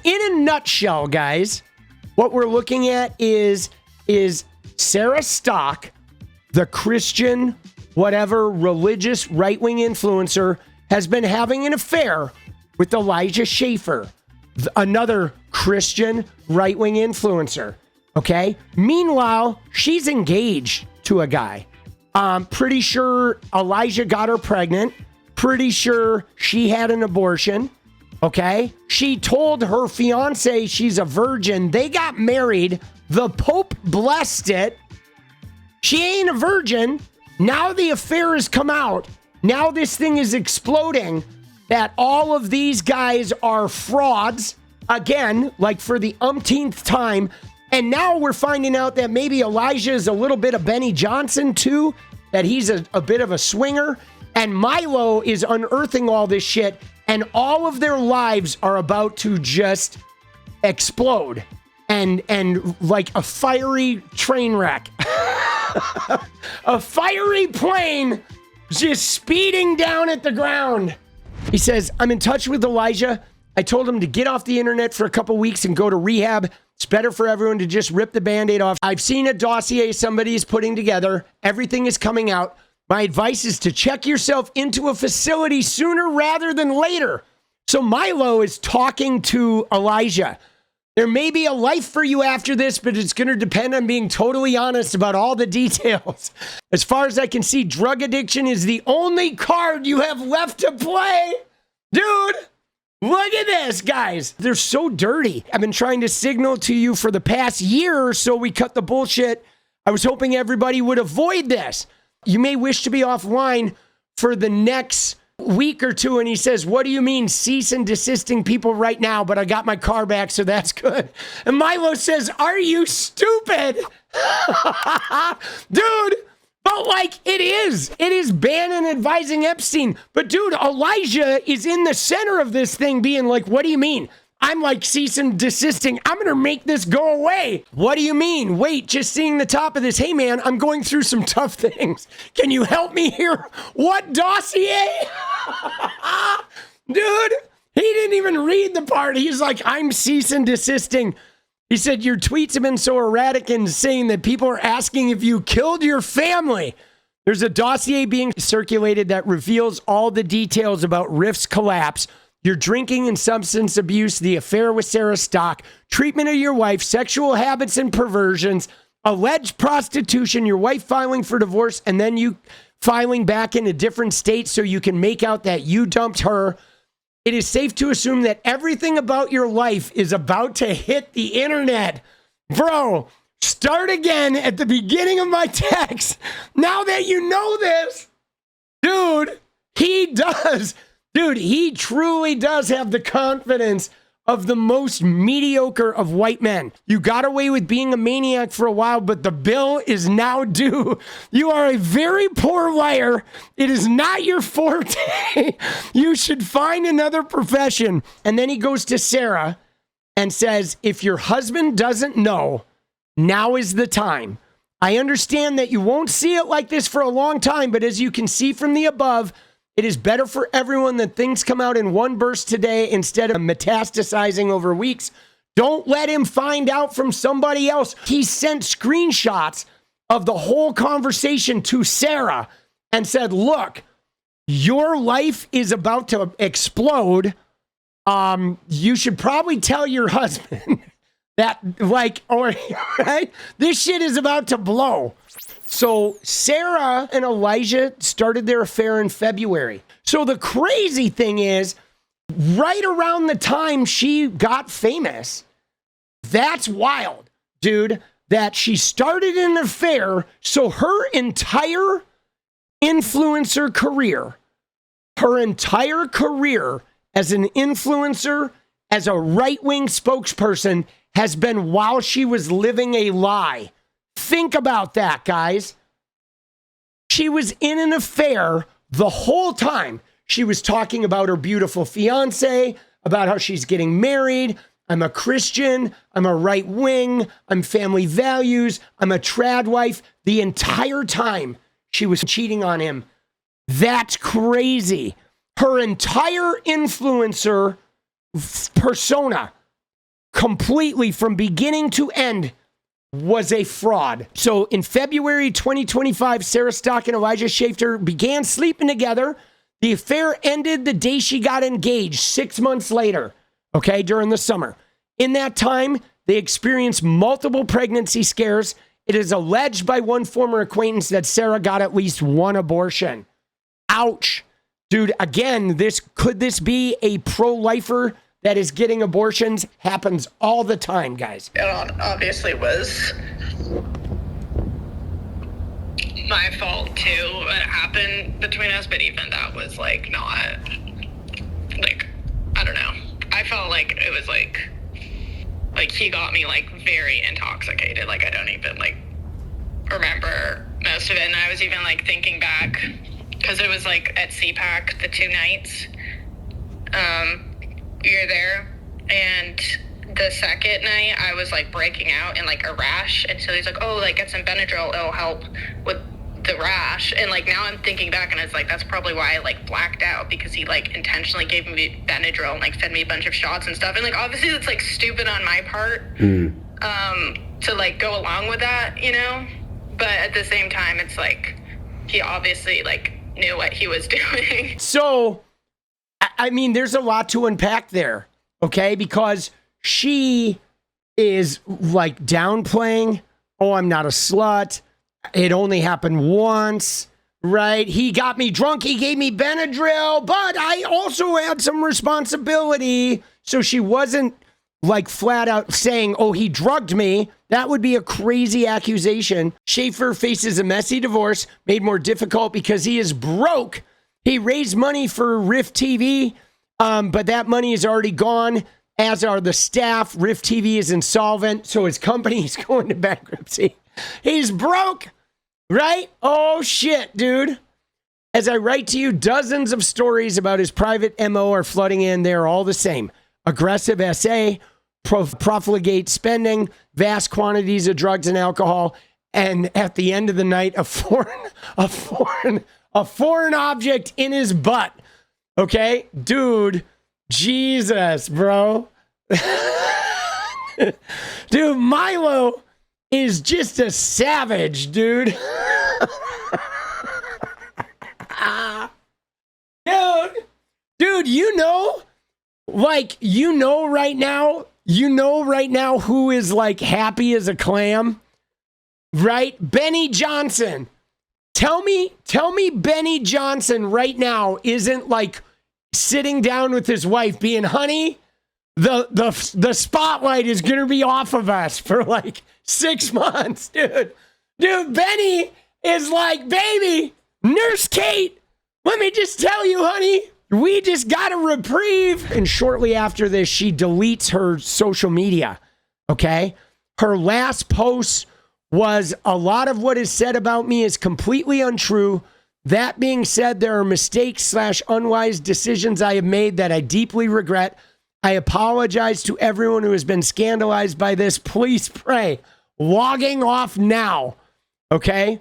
in a nutshell, guys, what we're looking at is Sarah Stock, the Christian, whatever, religious right-wing influencer, has been having an affair with Elijah Schaffer, another Christian right-wing influencer. Okay? Meanwhile, she's engaged to a guy. Pretty sure Elijah got her pregnant. Pretty sure she had an abortion. Okay? She told her fiance she's a virgin. They got married. The Pope blessed it. She ain't a virgin. Now the affair has come out. Now this thing is exploding that all of these guys are frauds. Again, like for the umpteenth time. And now we're finding out that maybe Elijah is a little bit of Benny Johnson too, that he's a bit of a swinger. And Milo is unearthing all this shit, and all of their lives are about to just explode and like a fiery train wreck. A fiery plane just speeding down at the ground. He says, I'm in touch with Elijah. I told him to get off the internet for a couple weeks and go to rehab. It's better for everyone to just rip the Band-Aid off. I've seen a dossier somebody is putting together. Everything is coming out. My advice is to check yourself into a facility sooner rather than later. So Milo is talking to Elijah. There may be a life for you after this, but it's going to depend on being totally honest about all the details. As far as I can see, drug addiction is the only card you have left to play. Dude, look at this, guys. They're so dirty. I've been trying to signal to you for the past year or so we cut the bullshit. I was hoping everybody would avoid this. You may wish to be offline for the next week or two. And he says, what do you mean cease and desisting people right now? But I got my car back, so that's good. And Milo says, are you stupid? Dude, but like it is Bannon advising Epstein. But dude, Elijah is in the center of this thing being like, what do you mean? I'm like cease and desisting. I'm going to make this go away. What do you mean? Wait, just seeing the top of this. Hey man, I'm going through some tough things. Can you help me here? What dossier? Dude, he didn't even read the part. He's like, I'm cease and desisting. He said, your tweets have been so erratic and saying that people are asking if you killed your family. There's a dossier being circulated that reveals all the details about Rift's collapse, your drinking and substance abuse, the affair with Sarah Stock, treatment of your wife, sexual habits and perversions, alleged prostitution, your wife filing for divorce, and then you filing back in a different state so you can make out that you dumped her. It is safe to assume that everything about your life is about to hit the internet. Bro, start again at the beginning of my text. Now that you know this, dude, he does. Dude, he truly does have the confidence of the most mediocre of white men. You got away with being a maniac for a while, but the bill is now due. You are a very poor liar. It is not your forte. You should find another profession. And then he goes to Sarah and says, if your husband doesn't know, now is the time. I understand that you won't see it like this for a long time, but as you can see from the above, it is better for everyone that things come out in one burst today instead of metastasizing over weeks. Don't let him find out from somebody else. He sent screenshots of the whole conversation to Sarah and said, look, your life is about to explode. You should probably tell your husband that, like, or, right? This shit is about to blow. So Sarah and Elijah started their affair in February. So the crazy thing is, right around the time she got famous, that's wild, dude, that she started an affair. So her entire influencer career, as an influencer, as a right-wing spokesperson, has been while she was living a lie. Think about that, guys. She was in an affair the whole time. She was talking about her beautiful fiance, about how she's getting married. I'm a Christian. I'm a right wing. I'm family values. I'm a trad wife. The entire time she was cheating on him. That's crazy. Her entire influencer persona completely from beginning to end was a fraud. So in February 2025, Sarah Stock and Elijah Schaffer began sleeping together. The affair ended the day she got engaged, 6 months later, okay, during the summer. In that time, they experienced multiple pregnancy scares. It is alleged by one former acquaintance that Sarah got at least one abortion. Ouch. Dude, again, could this be a pro-lifer that is getting abortions? Happens all the time, guys. It obviously was my fault too, what happened between us, but even that was like not, like, I don't know. I felt like it was like he got me like very intoxicated. Like I don't even like remember most of it. And I was even like thinking back, because it was like at 𝗙PAC, the 2 nights, you're there, and the second night I was like breaking out in like a rash, and so he's like, oh, like get some Benadryl, it'll help with the rash. And like now I'm thinking back, and it's like that's probably why I like blacked out, because he like intentionally gave me Benadryl and like fed me a bunch of shots and stuff. And like obviously that's like stupid on my part to like go along with that, you know, but at the same time it's like he obviously like knew what he was doing. So I mean, there's a lot to unpack there, okay? Because she is like downplaying, oh, I'm not a slut. It only happened once, right? He got me drunk. He gave me Benadryl, but I also had some responsibility. So she wasn't like flat out saying, oh, he drugged me. That would be a crazy accusation. Schaffer faces a messy divorce made more difficult because he is broke. He raised money for RiftTV, but that money is already gone, as are the staff. RiftTV is insolvent, so his company is going to bankruptcy. He's broke, right? Oh, shit, dude. As I write to you, dozens of stories about his private MO are flooding in. They're all the same. Aggressive SA, profligate spending, vast quantities of drugs and alcohol, and at the end of the night, a foreign object in his butt. Okay? Dude, Jesus, bro. Dude, Milo is just a savage, dude. Dude, you know right now who is like happy as a clam, right? Benny Johnson. Tell me Benny Johnson right now isn't like sitting down with his wife being, honey, the spotlight is going to be off of us for like 6 months, dude. Dude, Benny is like, baby, Nurse Kate, let me just tell you, honey, we just got a reprieve. And shortly after this, she deletes her social media, okay? Her last post was, a lot of what is said about me is completely untrue. That being said, there are mistakes / unwise decisions I have made that I deeply regret. I apologize to everyone who has been scandalized by this. Please pray. Logging off now. Okay?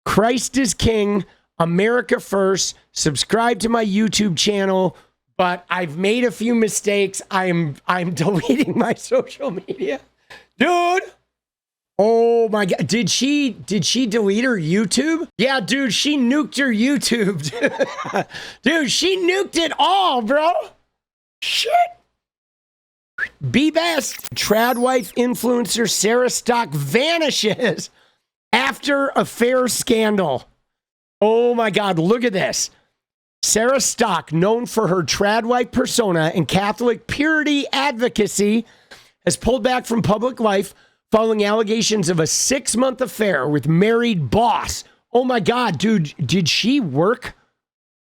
Christ is King. America first. Subscribe to my YouTube channel. But I've made a few mistakes. I'm deleting my social media. Dude. Oh my God. Did she delete her YouTube? Yeah, dude, she nuked her YouTube. Dude, she nuked it all, bro. Shit. Be best. Trad wife influencer Sarah Stock vanishes after affair scandal. Oh my God, look at this. Sarah Stock, known for her trad wife persona and Catholic purity advocacy, has pulled back from public life following allegations of a 6-month affair with married boss. Oh my God, dude, did she work?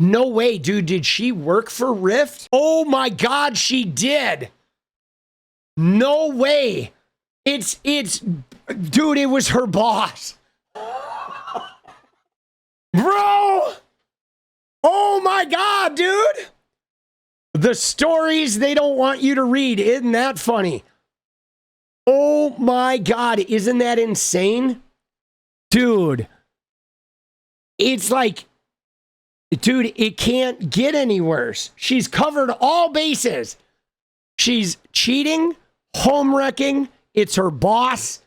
No way, dude, did she work for Rift? Oh my God, she did. No way. It's, dude, it was her boss. Bro! Oh my God, dude! The stories they don't want you to read. Isn't that funny? Oh my God, isn't that insane? Dude, it's like, dude, it can't get any worse. She's covered all bases. She's cheating, home wrecking. It's her boss.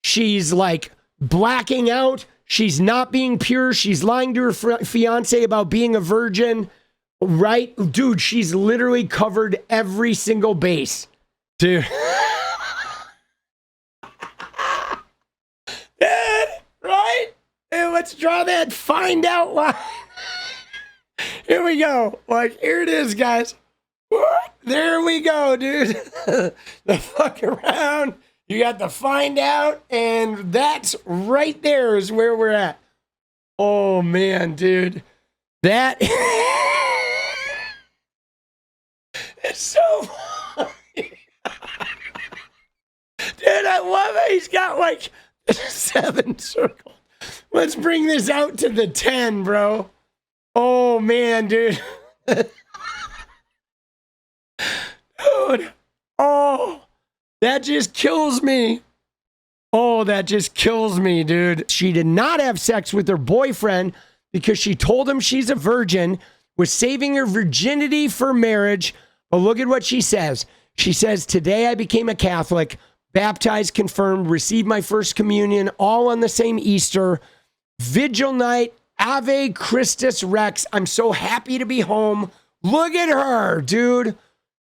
She's like blacking out. She's not being pure. She's lying to her fiance about being a virgin. Right? Dude, she's literally covered every single base. Dude. Dude, right? Hey, let's draw that find out line. Here we go. Like, here it is, guys. There we go, dude. The fuck around. You got the find out, and that's right there is where we're at. Oh, man, dude. That is so funny. Dude, I love it. He's got like 7 circles. Let's bring this out to the 10, bro. Oh, man, dude. Dude. Oh, that just kills me. Oh, that just kills me, dude. She did not have sex with her boyfriend because she told him she's a virgin, was saving her virginity for marriage. But look at what she says. She says, today I became a Catholic, baptized, confirmed, received my first communion, all on the same Easter. Vigil night, Ave Christus Rex. I'm so happy to be home. Look at her, dude.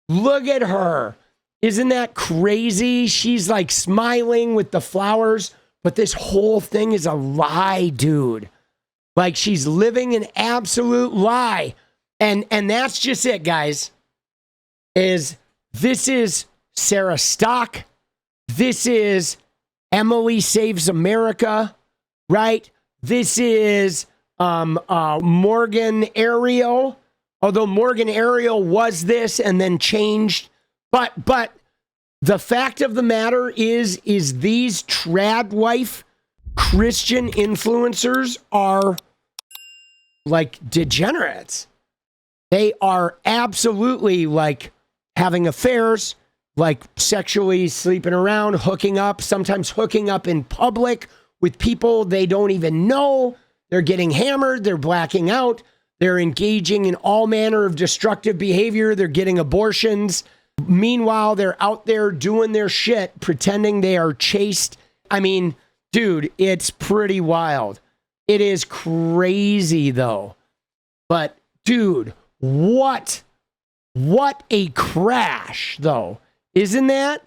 Look at her. Isn't that crazy? She's like smiling with the flowers, but this whole thing is a lie, dude. Like she's living an absolute lie. And that's just it, guys. This is Sarah Stock. This is Emily Saves America, right? This is Morgan Ariel. Although Morgan Ariel was this and then changed. But the fact of the matter is these trad wife Christian influencers are like degenerates. They are absolutely like having affairs, like sexually sleeping around, hooking up, sometimes hooking up in public with people they don't even know. They're getting hammered. They're blacking out. They're engaging in all manner of destructive behavior. They're getting abortions. Meanwhile, they're out there doing their shit, pretending they are chaste. I mean, dude, it's pretty wild. It is crazy, though. But, dude, what a crash, though. Isn't that?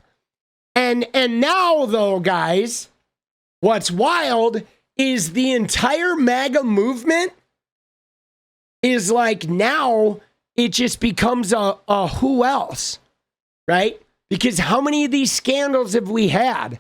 And now, though, guys, what's wild is the entire MAGA movement is like now it just becomes a who else, right? Because how many of these scandals have we had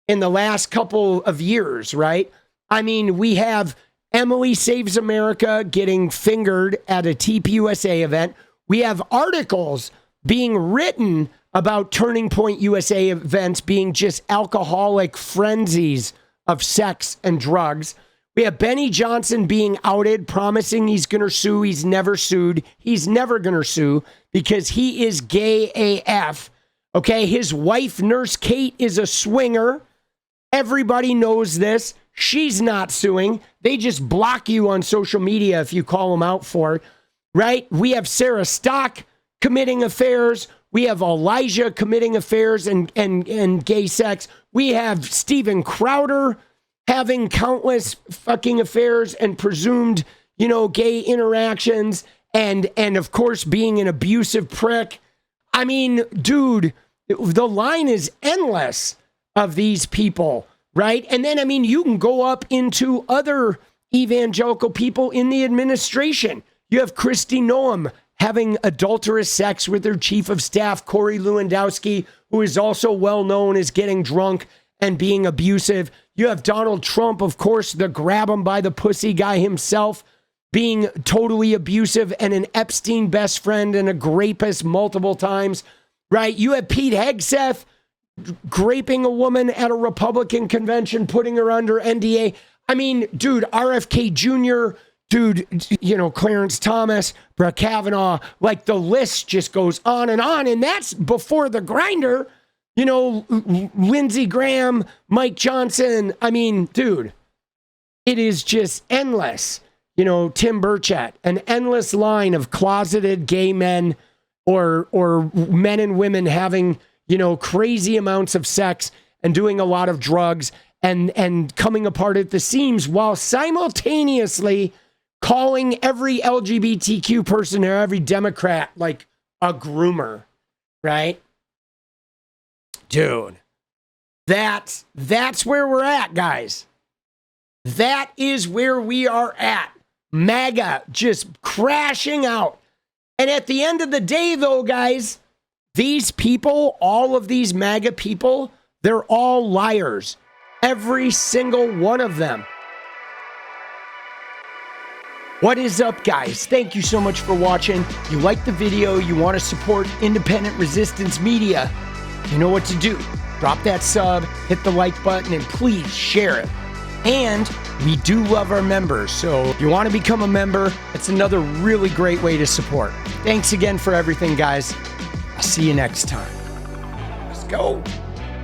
in the last couple of years, right? I mean, we have Emily Saves America getting fingered at a TPUSA event. We have articles being written about Turning Point USA events being just alcoholic frenzies of sex and drugs. We have Benny Johnson being outed, promising he's going to sue. He's never sued. He's never going to sue because he is gay AF. Okay, his wife, Nurse Kate, is a swinger. Everybody knows this. She's not suing. They just block you on social media if you call them out for it, right? We have Sarah Stock committing affairs. We have Elijah committing affairs and gay sex. We have Steven Crowder having countless fucking affairs and presumed, gay interactions and of course being an abusive prick. I mean, dude, the line is endless of these people, right? And then, I mean, you can go up into other evangelical people in the administration. You have Kristi Noem having adulterous sex with her chief of staff, Corey Lewandowski, who is also well known as getting drunk and being abusive. You have Donald Trump, of course, the grab him by the pussy guy himself, being totally abusive and an Epstein best friend and a grapist multiple times, right? You have Pete Hegseth graping a woman at a Republican convention, putting her under NDA. I mean, dude, RFK Jr., dude, Clarence Thomas, Brett Kavanaugh, like the list just goes on. And that's before the grinder. Lindsey Graham, Mike Johnson. I mean, dude, it is just endless. Tim Burchett, an endless line of closeted gay men or men and women having, crazy amounts of sex and doing a lot of drugs and coming apart at the seams while simultaneously calling every LGBTQ person or every Democrat like a groomer, right? Dude, that's where we're at, guys. That is where we are at. MAGA just crashing out. And at the end of the day, though, guys, these people, all of these MAGA people, they're all liars. Every single one of them. What is up, guys? Thank you so much for watching. You like the video, you want to support independent resistance media, you know what to do. Drop that sub, hit the like button, and please share it. And we do love our members, so if you want to become a member, it's another really great way to support. Thanks again for everything, guys. I'll see you next time. Let's go.